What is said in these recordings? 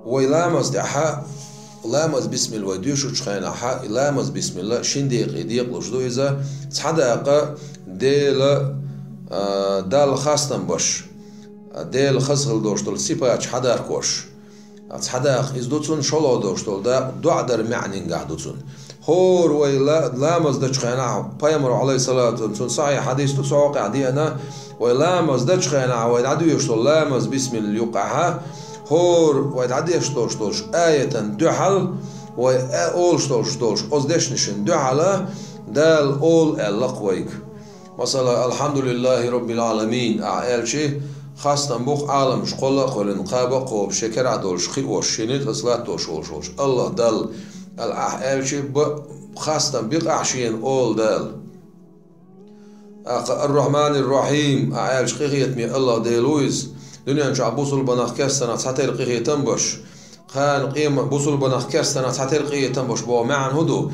ويلامز دحا لامز بسم الله وديش وشخينا حا لامز بسم الله شين ديق لجدو إذا تحداقة ديل دال خاستن باش ديل خسل دوشتول سيباش حدار كوش تحداق إزدوتون شلو دوشتول دا دعدر معنين قاعدوتون هور ويلا لامز دشخينا بيامر عليه الصلاة والسلام صحيح حديث تسوق عدينا ويلامز دشخينا ويدعدو يشتول لامز بسم الله يقعها هور ويدعدي يشتوش آية دحل وأول شتوش أزدشنشن دحلة دال أول اللقويك مثلا الحمد لله رب العالمين أعيال شيء خاصة بوق عالم شقلة قولن قابة قوب شكر عدولش خيوش شنيت أصلات توشوش الله دال الأعيال شيء خاصة بيق أحشين أول دال الرحمن الرحيم أعيال شقيقية مي الله ديلويز دنيا نشع بوصل بناخ كاستنا تحتي القيه تنبش خان قيمة بوصل بناخ كاستنا تحتي القيه تنبش بو معن هدو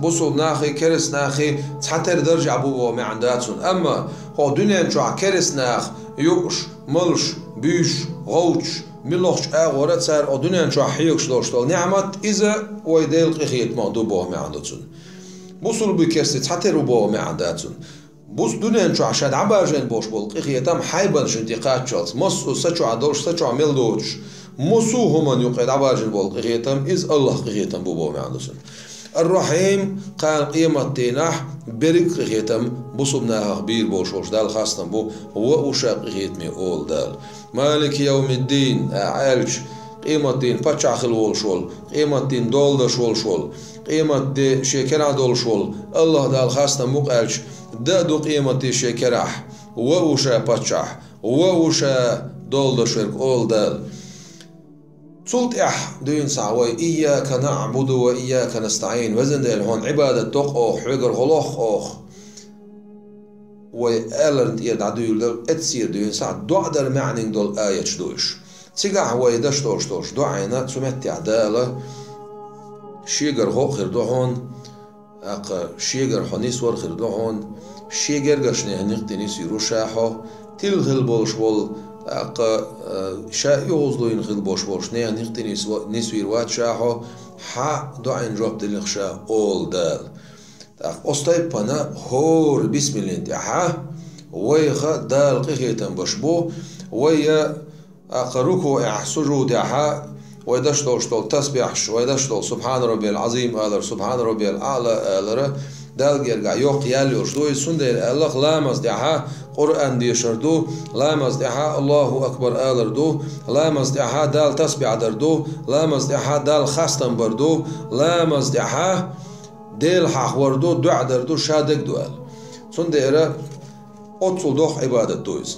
بوصل ناخي كرس ناخي تحتي درجة بو معن داتون أما هو دنيا نشع كرس ناخ يوش ملش بيش غوش ملوش أغورت سار أو دنيا نشع حيوش دوشتول نعمت إذا ويديل قيه تمادو بو معن داتون بوصل بكاستي تحتي بو معن داتون بوس دنيا نشو عشان عباجين بوش بول قيتام حيبان شنتقات شالس مصو سچو عدوش سچو عمل دوش مصو همان يقعد عباجين بول قيتام إز الله قيتام بوبو معندسون الرحيم قال قيمة تيناح بريك قيتام بوسو بناها بير بوشوش دال خاصتم بو هو وشاق قيتمي أول دال مالك يوم الدين عالج قيمة دين باتشا خلول شول قيمة دين دول دا شول قيمة دي شكرا دول شول الله دال خاصتم مقالج دادو قيمتي شكراح ووشا باتشاح ووشا دول شرك أول دال صلت دوين سعوي إياك نعبد وإياك نستعين وزن ديل هون عبادة توق أوخ حقر غلوخ أوخ وآلرنت يدعدو يلدل اتسير دوين ساع دعدر معنين دول آية شدوش تيقع ويدش توش دعينا تسمتي عدالة شيقر غوخ خردو هون شيغر حنيس ور خردوهون شيغر قشني هنقتني سيرو شاحو تلغل بولش بول شا يوزلوين خل بوش بولش نيه هنقتني نسوير وات شاحو حا دعين جواب تلغشا أول دال أستاي بنا هور بسم الله انتحا ويخا دال قيخيتن بشبو ويا ركوع سجود حا ويدشتول تسبيح ويدشتول سبحان ربي العظيم آلر سبحان ربي الأعلى آلر دال يرجع يوق ياليوش دوي سندل الله لامز دعها قرآن ديشردو لامز دعها الله أكبر آلر دو لامز دعها دال تسبيح دردو لامز دعها دال خاستن بردو لامز دعها ديل حق وردو دع دردو شادك دوال سندل أتصل دوخ عبادة دويز